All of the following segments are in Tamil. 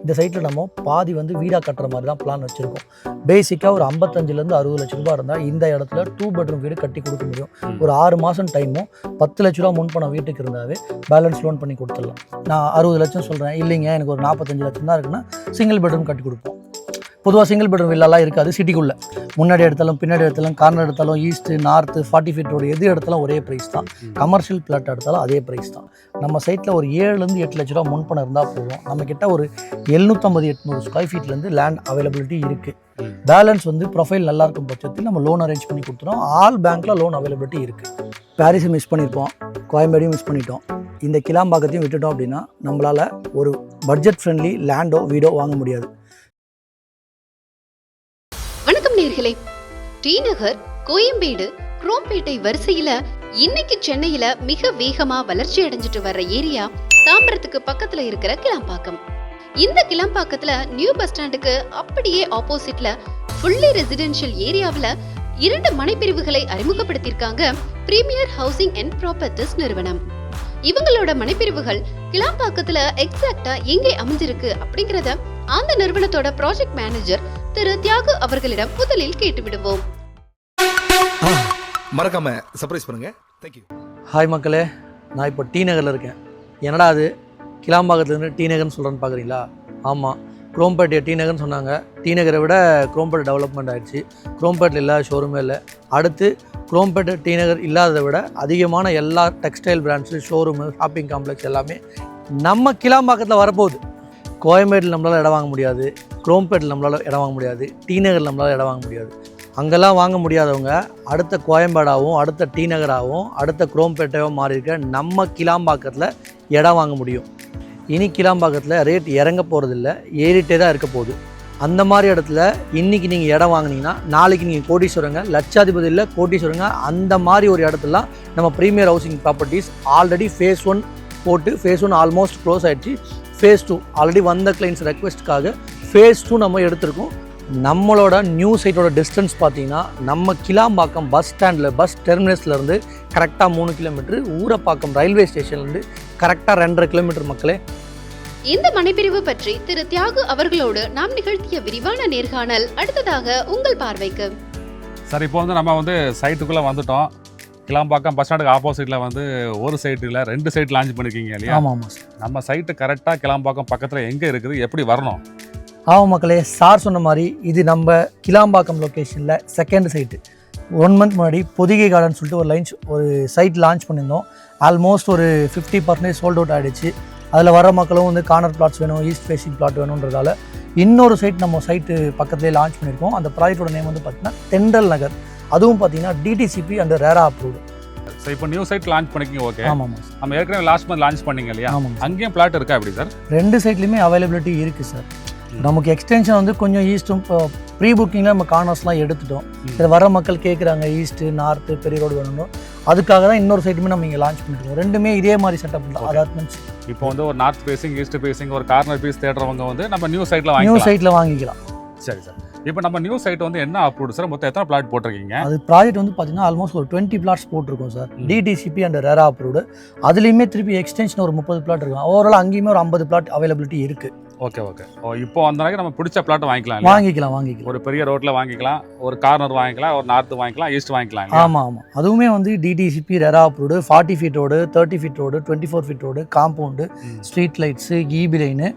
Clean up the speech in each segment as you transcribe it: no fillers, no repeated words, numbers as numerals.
இந்த சைட்டில் நம்ம பாதி வந்து வீடாக கட்டுற மாதிரி தான் பிளான் வச்சுருக்கோம். பேசிக்காக ஒரு 55 to 60 லட்ச ரூபா இருந்தால் இந்த இடத்துல 2 bedroom வீடு கட்டி கொடுக்க முடியும். ஒரு 6 மாதம் டைமும் 10 லட்ச ரூபா முன்பணம் வீட்டுக்கு இருந்தாவே பேலன்ஸ் லோன் பண்ணி கொடுத்துடலாம். நான் 60 லட்சம் சொல்கிறேன், இல்லைங்க எனக்கு ஒரு 45 லட்சம் தான் இருக்குன்னா சிங்கிள் பெட்ரூம் கட்டி கொடுப்போம். பொதுவாக சிங்கிள் பெட்ரூம் வில்லாலாம் இருக்காது சிட்டிக்குள்ளே. முன்னாடி எடுத்தாலும் பின்னாடி எடுத்தாலும் கார்னர் எடுத்தாலும் ஈஸ்ட்டு நார்த்து 40 feet ரோடு எது எடுத்தாலும் ஒரே ப்ரைஸ் தான். கமர்ஷியல் பிளாட் எடுத்தாலும் அதே ப்ரைஸ் தான். நம்ம சைட்டில் ஒரு 7 to 8 லட்ச ரூபா முன்பணம் இருந்தால் போதும். நம்மக்கிட்ட ஒரு 750-800 ஸ்கொயர் ஃபீட்லேருந்து லேண்ட் அவைலபிலிட்டி இருக்குது. பேலன்ஸ் வந்து ப்ரொஃபைல் நல்லா இருக்கும் பட்சத்தில் நம்ம லோன் அரேஞ்ச் பண்ணி கொடுத்துறோம். ஆல் பேங்க்கில் லோன் அவைலபிலிட்டி இருக்குது. பாரிஸை மிஸ் பண்ணியிருப்போம், கோயம்பேடையும் மிஸ் பண்ணிட்டோம், இந்த கிளாம்பாக்கத்தையும் விட்டுட்டோம் அப்படின்னா நம்மளால் ஒரு பட்ஜெட் ஃப்ரெண்ட்லி லேண்டோ வீடோ வாங்க முடியாது. வணக்கம் நேயர்களே, டி நகர், கோயம்பேடு, குரோம்பேட்டை வரிசையில இன்னைக்கு சென்னையில மிக வேகமா வளர்ச்சி அடைஞ்சிட்டு வர்ற ஏரியா தாம்பரத்துக்கு பக்கத்துல இருக்கிற கிளாம்பாக்கம். இந்த கிளாம்பாக்கத்துல நியூ பஸ் ஸ்டாண்டுக்கு அப்படியே ஆப்போசிட்ல ஃபுல்லி ரெசிடென்ஷியல் ஏரியாவில் 2 மனைப்பிரிவுகளை அறிமுகப்படுத்தியிருக்காங்க பிரீமியர் ஹவுசிங் அண்ட் ப்ராப்பர்ட்டிஸ் நிறுவனம். இவங்களோட மனைப்பிரிவுகள் கிளாம்பாக்கத்துல எக்ஸாக்டா எங்கே அமைஞ்சிருக்கு அப்படிங்கறத அந்த நிறுவனத்தோட ப்ராஜெக்ட் மேனேஜர் திரு தியாகு அவர்களிடம் முதலில் கேட்டு விடுவோம். மறக்காம சர்ப்ரைஸ் பண்ணுங்க. தேங்க்யூ. ஹாய் மக்களே, நான் இப்போ டி நகரில் இருக்கேன். என்னடா அது கிளாம்பாக்கத்துலேருந்து டி நகர்னு சொல்கிறேன்னு பார்க்குறீங்களா? ஆமாம், குரோம்பேட்டை டி நகர்னு சொன்னாங்க. டி நகரை விட குரோம்பேட்டை டெவலப்மெண்ட் ஆகிடுச்சு. குரோம்பேட்டில் இல்லாத ஷோரூமே இல்லை. அடுத்து குரோம்பேட்டை டி நகர் இல்லாததை விட அதிகமான எல்லா textile brands, showroom, shopping complex எல்லாமே நம்ம கிளாம்பாக்கத்தில் வரப்போகுது. கோயம்பேட்டில் நம்மளால் இடம் வாங்க முடியாது, குரோம்பேட்டில் நம்மளால் இடம் வாங்க முடியாது, டி நகரில் நம்மளால் இடம் வாங்க முடியாது. அங்கெல்லாம் வாங்க முடியாதவங்க அடுத்த கோயம்பேடாகவும் அடுத்த டி நகராகவும் அடுத்த குரோம்பேட்டையோ மாறி இருக்க நம்ம கிளாம்பாக்கத்தில் இடம் வாங்க முடியும். இனி கிளாம்பாக்கத்தில் ரேட் இறங்க போகிறதில்ல, ஏறிட்டே தான் இருக்க போகுது. அந்த மாதிரி இடத்துல இன்றைக்கி நீங்கள் இடம் வாங்கினீங்கன்னா நாளைக்கு நீங்கள் கோடீஸ்வரங்க, லட்சாதிபதி இல்லை கோடீஸ்வரங்க. அந்த மாதிரி ஒரு இடத்துலாம் நம்ம premier housing properties already phase 1 போட்டு phase 1 ஆல்மோஸ்ட் க்ளோஸ் ஆகிடுச்சு. phase 2 ஆல்ரெடி வந்த கிளைண்ட்ஸ் ரெக்வெஸ்ட்டுக்காக phase 2 நம்ம எடுத்திருக்கோம். நம்மளோட நியூ சைட்டோட டிஸ்டன்ஸ் பார்த்தீங்கன்னா நம்ம கிளாம்பாக்கம் பஸ் ஸ்டாண்டில் பஸ் டெர்மினஸ்லேருந்து கரெக்டாக 3 கிலோமீட்டர், ஊரப்பாக்கம் ரயில்வே ஸ்டேஷன்லேருந்து கரெக்டாக 2.5 கிலோமீட்டர். மக்களே, இந்த மனைப்பிரிவு பற்றி திரு தியாகு அவர்களோடு நாம் நிகழ்த்திய விரிவான நேர்காணல் அடுத்ததாக உங்கள் பார்வைக்கு. சார், இப்போ வந்து நம்ம வந்து சைட்டுக்குள்ளே வந்துட்டோம். கிளாம்பாக்கம் பஸ் ஸ்டாண்டுக்கு ஆப்போசிட்டில் வந்து ஒரு சைட்டில் 2 சைட் லான்ச் பண்ணியிருக்கீங்க இல்லையா? ஆமாம் ஆமாம் சார். நம்ம சைட்டு கரெக்டாக கிளாம்பாக்கம் பக்கத்தில் எங்கே இருக்குது, எப்படி வரணும்? ஆமாம் மக்களே, சார் சொன்ன மாதிரி இது நம்ம கிளாம்பாக்கம் லொக்கேஷனில் செகண்ட் சைட்டு. 1 month முன்னாடி பொதிகை கார்டன் சொல்லிட்டு ஒரு சைட் லான்ச் பண்ணியிருந்தோம். ஆல்மோஸ்ட் ஒரு 50% சோல்ட் அவுட் ஆகிடுச்சு. அதில் வர மக்களும் வந்து கார்னர் பிளாட்ஸ் வேணும், ஈஸ்ட் ஃபேஸிங் பிளாட் வேணுன்றதால இன்னொரு சைட் நம்ம சைட்டு பக்கத்துலேயே லான்ச் பண்ணியிருக்கோம். அந்த ப்ராஜெக்டோட நேம் வந்து பார்த்திங்கன்னா தென்றல் நகர். அதுவும் பார்த்தீங்கன்னா DTCP அண்ட் ரேரா அப்ரூவ்டு. ஸோ இப்போ நியூ சைட் லான்ச் பண்ணிக்கிங்க. ஓகே. ஆமாம் சார். நம்ம ஏற்கனவே லாஸ்ட் மந்த் லான்ச் பண்ணிங்க இல்லையா? ஆமாம். அங்கேயும் பிளாட் இருக்கா எப்படி சார்? 2 சைட்லையுமே அவைலபிலிட்டி இருக்குது சார். நமக்கு எக்ஸ்டென்ஷன் வந்து கொஞ்சம் ஈஸ்ட்டும் ப்ரீ புக்கிங்கில் நம்ம கார்னர்ஸ்லாம் எடுத்துட்டோம். இதில் வர மக்கள் கேட்குறாங்க ஈஸ்ட்டு நார்த்து பெரிய ரோடு வேணும். அதுக்காக தான் இன்னொரு சைட்டுமே நம்ம இங்கே லான்ச் பண்ணிருக்கோம். 2மே இதே மாதிரி செட்டப் தான். அதாட்மெண்ட்ஸ் இப்போ வந்து ஒரு நார்த் ஃபேஸிங், ஈஸ்ட் ஃபேஸிங், ஒரு கார்னர் பீஸ் தேடுறவங்க வந்து நம்ம நியூ சைட்டில் வாங்கிக்கலாம். சரி சார். இப்போ நம்ம நியூ சைட் வந்து என்ன அப்ரூவ்டு சார்? மொத்தம் எத்தனை பிளாட் போட்டிருக்கீங்க? அது ப்ராஜெக்ட் வந்து பார்த்தீங்கன்னா ஆல்மோஸ்ட் ஒரு 20 plots போட்டிருக்கோம் சார். DTCP அண்ட் ரேரா அப்ரூவ்டு. அதுலேயுமே திருப்பி எக்ஸ்டென்ஷன் ஒரு 30 plot இருக்கும். ஓவரால் அங்கேயுமே ஒரு 50 plot அவைலபிலிட்டி இருக்குது. ஓகே. இப்போ அந்த நாளைக்கு நம்ம பிடிச்ச பிளாட் வாங்கிக்கலாம். ஒரு பெரிய ரோட்டில் வாங்கிக்கலாம், ஒரு கார்னர் வாங்கிக்கலாம், ஒரு நார்த்து வாங்கிக்கலாம், ஈஸ்ட் வாங்கிக்கலாம். ஆமாம். அதுவுமே வந்து DTCP RERA approved. 40 feet road, 30 feet road, 24 feet road, compound, street lights, EB line,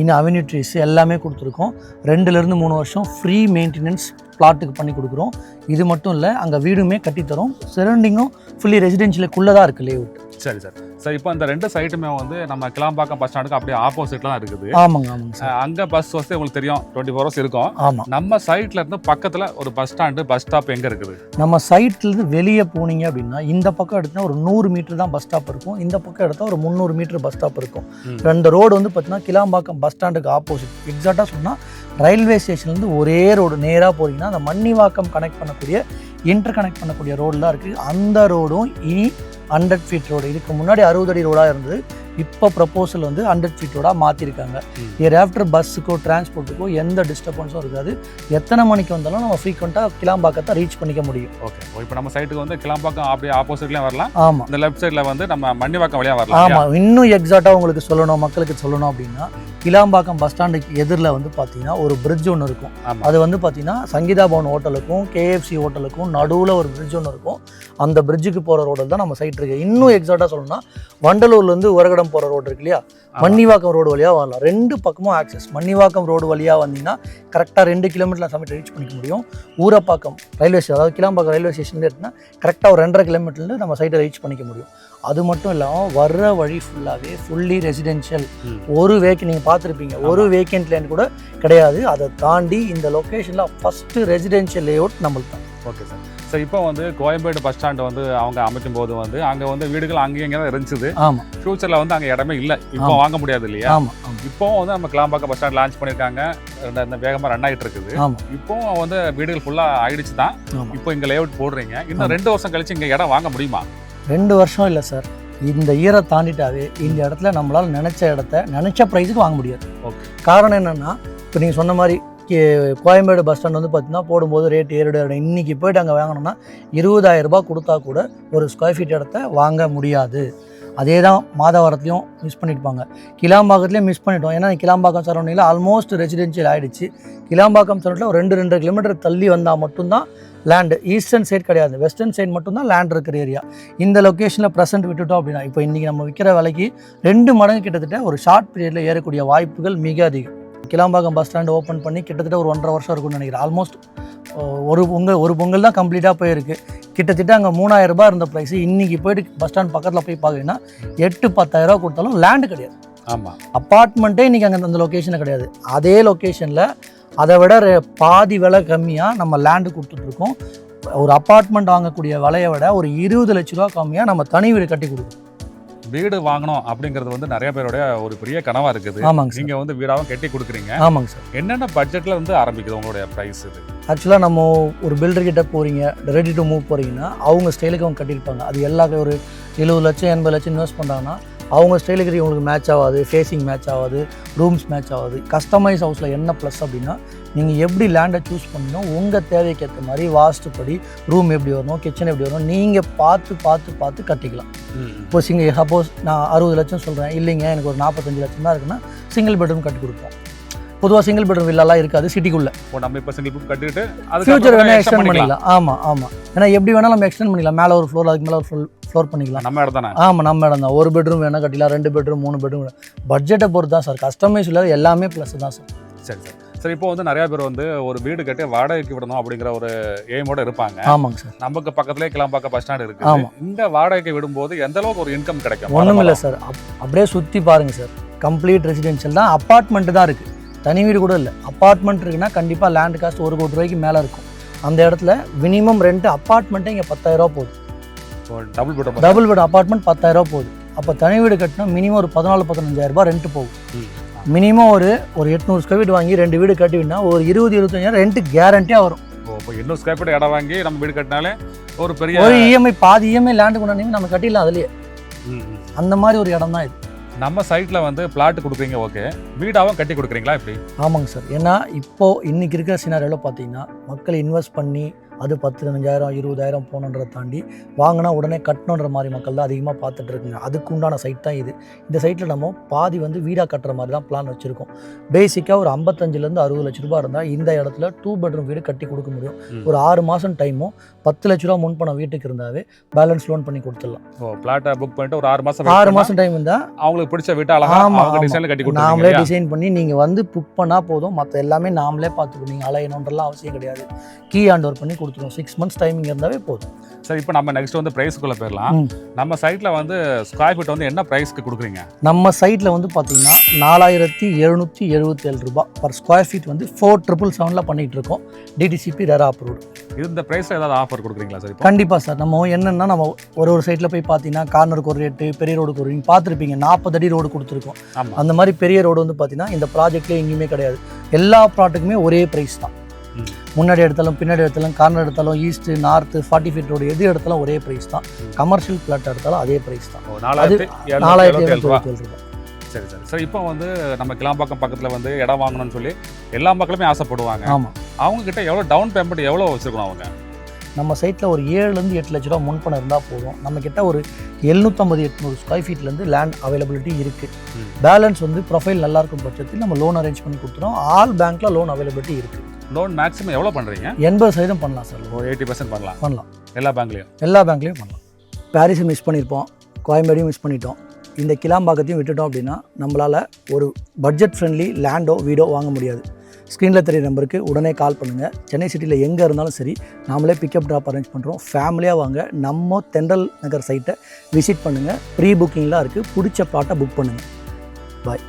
இன்னும் அவென்யூ ட்ரீஸ் எல்லாமே கொடுத்துருக்கோம். 2 to 3 வருஷம் ஃப்ரீ மெயின்டெனன்ஸ் பிளாட்டுக்கு பண்ணி கொடுக்குறோம். இது மட்டும் இல்லை, அங்கே வீடுமே கட்டித்தரோம். சரௌண்டிங்கும் ஃபுல்லி ரெசிடென்ஷியலுக்குள்ளே தான் இருக்குது லேஅவுட். சரி சார். சார், இப்போ இந்த 2 சைட்டுமே வந்து நம்ம கிளாம்பாக்கம் பஸ் ஸ்டாண்டுக்கு அப்படியே ஆப்போசிட்டில் தான் இருக்குது. ஆமாங்க சார். அங்கே பஸ் வசதி உங்களுக்கு தெரியும், 24 hours இருக்கும். ஆமாம். நம்ம சைட்டில் இருந்து பக்கத்தில் ஒரு பஸ் ஸ்டாண்டு, பஸ் ஸ்டாப் எங்கே இருக்குது? நம்ம சைட்லேருந்து வெளியே போனீங்க அப்படின்னா இந்த பக்கம் எடுத்தால் ஒரு 100 மீட்டர் தான் பஸ் ஸ்டாப் இருக்கும். இந்த பக்கம் எடுத்தால் ஒரு 300 மீட்டர் பஸ் ஸ்டாப் இருக்கும். 2 ரோடு வந்து பார்த்தீங்கன்னா கிளாம்பாக்கம் பஸ் ஸ்டாண்டுக்கு ஆப்போசிட். எக்ஸாக்டாக சொன்னால் ரயில்வே ஸ்டேஷன்லேருந்து ஒரே ரோடு நேராக போகிறீங்கன்னா அந்த மன்னிவாக்கம் இன்டர் கனெக்ட் பண்ணக்கூடிய ரோடு தான் இருக்குது. அந்த ரோடும் இனி 100 feet ரோடு. இதுக்கு முன்னாடி 60 அடி ரோடாக இருந்தது. இப்போ ப்ரப்போசல் வந்து 100 ஃபீட்டோட மாற்றிருக்காங்க. இயர் ஆஃப்டர் பஸ்ஸுக்கோ டிரான்ஸ்போர்ட்டுக்கோ எந்த டிஸ்டர்பன்ஸும் இருக்காது. எத்தனை மணிக்கு வந்தாலும் நம்ம ஃப்ரீக்வெண்ட்டாக கிளாம்பாக்கத்தை ரீச் பண்ணிக்க முடியும். ஓகே, இப்போ நம்ம சைட்டுக்கு வந்து கிளாம்பாக்கம் அப்படியே ஆப்போசிட்லேயும் வரலாம். ஆமாம், இந்த லெஃப்ட் சைடில் வந்து நம்ம மன்னிவாக்கம் வழியாக வரலாம். ஆமாம். இன்னும் எக்ஸாக்டாக உங்களுக்கு சொல்லணும், மக்களுக்கு சொல்லணும் அப்படின்னா கிளாம்பாக்கம் பஸ் ஸ்டாண்டுக்கு எதிரில் வந்து பார்த்தீங்கன்னா ஒரு பிரிட்ஜ் ஒன்று இருக்கும். அது வந்து பார்த்தீங்கன்னா சங்கீதா பவன் ஹோட்டலுக்கும் KFC ஹோட்டலுக்கும் நடுவில் ஒரு பிரிட்ஜ் ஒன்று இருக்கும். அந்த பிரிட்ஜுக்கு போகிற ரோடில் தான் நம்ம சைட் இருக்குது. இன்னும் எக்ஸாக்டாக சொல்லணும்னா வண்டலூர்லேருந்து உரகடம் போகிற ரோடு இருக்கு இல்லையா, மன்னிவாக்கம் ரோடு வழியாக வரலாம். 2 பக்கமும் ஆக்சஸ். மன்னிவாக்கம் ரோடு வழியாக வந்தீங்கன்னா கரெக்டாக 2 கிலோமீட்டர் சமைட்டு ரீச் பண்ணிக்க முடியும். ஊரப்பாக்கம் ரயில்வே ஸ்டேஷன், அதாவது கிளாம்பாக்கம் ரயில்வே ஸ்டேஷன்லேருந்து எடுத்துன்னா கரெக்டாக ஒரு 2.5 கிலோமீட்டர்லேருந்து நம்ம சைட்டை ரீச் பண்ணிக்க முடியும். அது மட்டும் இல்லாமல் வர்ற வழி ஃபுல்லாகவே ஃபுல்லி ரெசிடென்ஷியல். ஒரு நீங்கள் பார்த்துருப்பீங்க, ஒரு வேக்கெண்ட் லேண்ட் கூட கிடையாது. அதை தாண்டி இந்த லொக்கேஷனில் ஃபஸ்ட்டு ரெசிடென்ஷியல் லேஅவுட் நம்மளுக்கு தான். Okay sir. ஸோ இப்போ வந்து கோயம்பேடு பஸ் ஸ்டாண்டு வந்து அவங்க அமைக்கும் போது வந்து அங்கே வந்து வீடுகள் அங்கேயும் இங்கே தான் இருந்துச்சு. ஆமாம். ஃபியூச்சரில் வந்து அங்கே இடமே இல்லை, இப்போ வாங்க முடியாது இல்லையா? ஆமாம். இப்போ வந்து நம்ம கிளாம்பாக்கம் பஸ் ஸ்டாண்ட் லான்ச் பண்ணியிருக்காங்க, இந்த வேகமாக ரன் ஆகிட்டு இருக்குது. ஆமாம். இப்போ வந்து வீடுகள் ஃபுல்லாக ஆயிடுச்சு தான். இப்போ இங்கே லேஅவுட் போடுறீங்க. இன்னும் 2 வருஷம் கழிச்சு இங்கே இடம் வாங்க முடியுமா? 2 வருஷம் இல்லை சார், இந்த ஈரை தாண்டிட்டாவே இந்த இடத்துல நம்மளால் நினச்ச இடத்த நினச்ச ப்ரைஸுக்கு வாங்க முடியாது. ஓகே. காரணம் என்னென்னா, இப்போ நீங்கள் சொன்ன மாதிரி கோயம்பேடு பஸ் ஸ்டாண்ட் வந்து பார்த்தீங்கன்னா போடும்போது ரேட் ஏறிடும். இன்றைக்கி போய்ட்டு அங்கே வாங்கினோம்னா 20,000 ரூபாய் கொடுத்தா கூட ஒரு ஸ்கொயர் ஃபீட் இடத்த வாங்க முடியாது. அதே தான் மாதவரத்துலையும் மிஸ் பண்ணியிருப்பாங்க, கிளாம்பாக்கத்துலேயும் மிஸ் பண்ணிட்டோம். ஏன்னா கிளாம்பாக்கம் சரௌண்டிங்கில் ஆல்மோஸ்ட் ரெசிடென்ஷியல் ஆகிடுச்சு. கிளாம்பாக்கம் சரௌண்டில் ஒரு 2-2.5 கிலோமீட்டர் தள்ளி வந்தால் மட்டும்தான் லேண்டு. ஈஸ்டர்ன் சைட் கிடையாது, வெஸ்டர்ன் சைட் மட்டும்தான் லேண்ட் இருக்கிற ஏரியா. இந்த லொக்கேஷனில் ப்ரெசென்ட் விட்டுட்டோம் அப்படின்னா இப்போ இன்றைக்கி நம்ம விற்கிற விலைக்கு 2 மடங்கு கிட்டத்தட்ட ஒரு ஷார்ட் பீரியடில் ஏறக்கூடிய வாய்ப்புகள் மிக அதிகம். கிளாம்பாக்கம் பஸ் ஸ்டாண்டு ஓப்பன் பண்ணி கிட்டத்தட்ட ஒரு 1.5 வருஷம் இருக்கும்னு நினைக்கிறேன். ஆல்மோஸ்ட் ஒரு பொங்கல் தான் கம்ப்ளீட்டாக போயிருக்கு. கிட்டத்தட்ட அங்கே 3,000 ரூபாய் இருந்த ப்ரைஸு இன்றைக்கி போய்ட்டு பஸ் ஸ்டாண்ட் பக்கத்தில் போய் பார்க்குறீங்கன்னா 8-10,000 ரூபா கொடுத்தாலும் லேண்டு கிடையாது. ஆமாம். அப்பார்ட்மெண்ட்டே இன்றைக்கி அங்கே அந்த லொக்கேஷனில் கிடையாது. அதே லொக்கேஷனில் அதை விட பாதி விலை கம்மியாக நம்ம லேண்டு கொடுத்துட்ருக்கோம். ஒரு அப்பார்ட்மெண்ட் வாங்கக்கூடிய விலையை விட ஒரு 20 லட்ச ரூபா கம்மியாக நம்ம தனி வீடு கட்டி கொடுக்குறோம். வீடு வாங்கணும் அப்படிங்கிறது வந்து நிறைய பேருடைய ஒரு பெரிய கனவாக இருக்குது. ஆமாங்க சார். நீங்கள் வந்து வீடாகவும் கட்டி கொடுக்குறீங்க. ஆமாங்க சார். என்னென்ன பட்ஜெட்டில் வந்து ஆரம்பிக்குது உங்களுடைய ப்ரைஸ்? இது ஆக்சுவலாக நம்ம ஒரு பில்டர் கிட்ட போகிறீங்க, ரெடி டு மூவ் போகிறீங்கன்னா அவங்க ஸ்டைலுக்கு அவங்க கட்டியிருப்பாங்க. அது எல்லாருக்கும் ஒரு 70 லட்சம் 80 லட்சம் இன்வெஸ்ட் பண்ணுறாங்கன்னா அவங்க ஸ்டைலுக்கு உங்களுக்கு மேட்ச் ஆகாது, ஃபேஸிங் மேட்ச் ஆகாது, ரூம்ஸ் மேட்ச் ஆகாது. கஸ்டமைஸ் ஹவுஸில் என்ன ப்ளஸ் அப்படின்னா நீங்கள் எப்படி லேண்டை சூஸ் பண்ணணும், உங்கள் தேவைக்கு ஏற்ற மாதிரி வாஸ்துப்படி ரூம் எப்படி வரணும், கிச்சன் எப்படி வரணும், நீங்கள் பார்த்து கட்டிக்கலாம். இப்போ சப்போஸ் நான் 60 லட்சம் சொல்கிறேன், இல்லைங்க எனக்கு ஒரு 45 லட்சம் தான் இருக்குன்னா சிங்கிள் பெட்ரூம் கட்டி கொடுப்போம். பொதுவாக சிங்கிள் பெட்ரூம் வில்லாலாம் இருக்காது சிட்டிக்குள்ளே. இப்போ நம்ம இப்போ சிங்கிள் பெட்ரூம் கட்டிட்டு ஃபியூச்சர் வேணால் எக்ஸ்டெண்ட் பண்ணிக்கலாம். ஆமாம். ஏன்னா எப்படி வேணாலும் நம்ம எக்ஸ்டெண்ட் பண்ணிக்கலாம். மேலே ஒரு ஃப்ளோர், அதுக்கு மேலே ஒரு ஃப்ளோர் பண்ணிக்கலாம். நம்ம இடம் தானே? ஆமாம், நம்ம இடம் தான். 1 பெட்ரூம் வேணால் கட்டிக்கலாம், 2 பெட்ரூம் 3 பெட்ரூம். பட்ஜெட்டை பொறுத்து தான் சார். கஸ்டமைஸ் இல்லாத எல்லாமே ப்ளஸ் தான் சார். சரி சார். சரி, இப்போ வந்து நிறைய பேர் வந்து ஒரு வீடு கட்டி வாடகைக்கு விடணும் அப்படிங்கிற ஒரு எய்மோட இருப்பாங்க. ஆமாங்க சார். நமக்கு பக்கத்துலேயே கிளாம்பாக்கம் பஸ் ஸ்டாண்ட் இருக்குது. ஆமாம். இந்த வாடகைக்கு விடும்போது எந்த அளவுக்கு ஒரு இன்கம் கிடைக்கும்? ஒன்றும் இல்லை சார், அப்படியே சுற்றி பாருங்கள் சார். கம்ப்ளீட் ரெசிடென்ஷியல் தான், அப்பார்ட்மெண்ட்டு தான் இருக்குது, தனி வீடு கூட இல்லை. அப்பார்ட்மெண்ட் இருக்குன்னா கண்டிப்பாக லேண்ட் காஸ்ட் 1 கோடி ரூபாய்க்கு மேலே இருக்கும். அந்த இடத்துல மினிமம் ரெண்ட் அப்பார்ட்மெண்ட்டே இங்கே 10,000 ரூபா போகுது. டபுள் பெட் அப்பார்ட்மெண்ட் 10,000 ரூபா போகுது. அப்போ தனி வீடு கட்டினா மினிமம் ஒரு 14-15,000 ரூபாய் ரெண்ட் போகும். மினிமம் ஒரு 800 ஸ்கொயர் ஃபீட் வாங்கி 2 வீடு கட்டிவினா ஒரு 20-25,000 ரெண்ட் கேரண்டியாக வரும். இப்போ 800 ஸ்கொயர் ஃபீட் இடம் வாங்கி நம்ம வீடு கட்டினாலே ஒரு பெரிய இஎம்ஐ பாதி இஎம்ஐ லேண்டு கொண்டாந்து நம்ம கட்டிடலாம் அதுலேயே. அந்த மாதிரி ஒரு இடம் தான் இது. நம்ம சைட்டில் வந்து பிளாட் கொடுக்குறீங்க, ஓகே, வீடாகவும் கட்டி கொடுக்குறீங்களா எப்படி? ஆமாங்க சார். ஏன்னா இப்போது இன்றைக்கி இருக்கிற சினாரியோவில் பார்த்தீங்கன்னா மக்கள் இன்வெஸ்ட் பண்ணி அது 10,000 20,000 போகணுன்றதை தாண்டி வாங்கினா உடனே கட்டணுன்ற மாதிரி மக்கள் தான் அதிகமாக பார்த்துட்டு இருக்குங்க. அதுக்கு உண்டான சைட் தான் இது. இந்த சைட்டில் நம்ம பாதி வந்து வீடாக கட்டுற மாதிரி தான் பிளான் வச்சுருக்கோம். பேசிக்காக ஒரு 55-60 லட்ச ரூபா இருந்தால் இந்த இடத்துல 2 பெட்ரூம் வீடு கட்டி கொடுக்க முடியும். ஒரு 6 மாதம் டைமும் 10 லட்ச ரூபா முன்பணம் வீட்டுக்கு இருந்தாவே பேலன்ஸ் லோன் பண்ணி கொடுத்துடலாம். பிளாட்டை புக் பண்ணிட்டு ஒரு 6 மாதம் டைம் இருந்தால் அவங்களுக்கு பிடிச்ச வீட்டை அழகாக டிசைனில் கட்டி கொடுத்து நாமளே டிசைன் பண்ணி நீங்கள் வந்து புக் பண்ணால் போதும். மற்ற எல்லாமே நாமளே பார்த்துக்கணும். நீங்கள் அலையணுன்றலாம் அவசியம் கிடையாது. கீ ஹேண்ட் ஓவர் பண்ணி கொடுத்துருவோம். 6 months டைமிங் இருந்தாவே போதும். சரி, இப்போ நம்ம நெக்ஸ்ட் வந்து ப்ரைஸுக்குள்ளே போயிடலாம். நம்ம சைட்டில் வந்து ஸ்கொயர் ஃபீட் வந்து என்ன ப்ரைஸ்க்கு கொடுக்குறீங்க? நம்ம சைட்டில் வந்து பார்த்தீங்கன்னா 4,777 ரூபாய் பர் ஸ்கொயர் ஃபீட் வந்து 4,777 பண்ணிகிட்டு இருக்கோம். DTCP RERA approved. இந்த ப்ரைஸில் ஏதாவது ஆஃபர் கொடுக்குறீங்களா சார்? கண்டிப்பாக சார். நம்ம என்னென்னா நம்ம ஒரு சைட்டில் போய் பார்த்தீங்கன்னா கார்னருக்கு ஒரு ரேட்டு, பெரிய ரோடுக்கு ஒரு, நீங்கள் பார்த்துருப்பீங்க 40 அடி ரோடு கொடுத்துருக்கோம். அந்த மாதிரி பெரிய ரோடு வந்து பார்த்தீங்கன்னா இந்த ப்ராஜெக்ட்லேயே எங்கேயுமே கிடையாது. எல்லா ப்ராடக்ட்டுக்குமே ஒரே ப்ரைஸ் தான். முன்னாடி எடுத்தாலும் பின்னாடி எடுத்தாலும் கார்னர் எடுத்தாலும் ஈஸ்ட்டு நார்த்து 40 ஃபீட் ரோடு எது எடுத்தாலும் ஒரே ப்ரைஸ் தான். கமர்ஷியல் பிளாட் எடுத்தாலும் அதே ப்ரைஸ் தான். 4777 ரூபாய். சரி சரி சார். இப்போ வந்து நம்ம கிளாம்பாக்கம் பக்கத்தில் வந்து இடம் வாங்கணும்னு சொல்லி எல்லா மக்களுமே ஆசைப்படுவாங்க. ஆமாம். அவங்க கிட்ட எவ்வளோ டவுன் பேமெண்ட் எவ்வளோ வச்சுருக்கணும் அவங்க? நம்ம சைட்டில் ஒரு 7லேருந்து 8 லட்ச ரூபா முன்பணம் இருந்தால் போதும். நம்மக்கிட்ட ஒரு 750-800 ஸ்கொயர் ஃபீட்லேருந்து லேண்ட் அவைலபிலிட்டி இருக்குது. பேலன்ஸ் வந்து ப்ரொஃபைல் நல்லா இருக்கும் பட்சத்தில் நம்ம லோன் அரேஞ்ச் பண்ணி கொடுத்துறோம். ஆல் பேங்க்கில் லோன் அவைலபிலிட்டி இருக்குது. லோன் மேக்ஸிமம் எவ்வளோ பண்ணுறீங்க? 80% பண்ணலாம் சார். ஒரு 80% பண்ணலாம் எல்லா பேங்க்லேயும் பண்ணலாம். பாரிஸும் மிஸ் பண்ணியிருப்போம், கோயம்பேடையும் மிஸ் பண்ணிட்டோம். இந்த கிளாம்பாக்கத்தையும் விட்டுட்டோம் அப்படின்னா நம்மளால் ஒரு பட்ஜெட் ஃப்ரெண்ட்லி லேண்டோ வீடோ வாங்க முடியாது. ஸ்க்ரீனில் தெரிய நம்பருக்கு உடனே கால் பண்ணுங்கள். சென்னை சிட்டியில் எங்கே இருந்தாலும் சரி நாமளே பிக்கப் ட்ராப் அரேஞ்ச் பண்ணுறோம். ஃபேமிலியாக வாங்க. நம்ம தென்றல் நகர் சைட்டை விசிட் பண்ணுங்கள். ப்ரீ புக்கிங்லாம் இருக்குது. பிடிச்ச பாட்டை புக் பண்ணுங்கள். பாய்.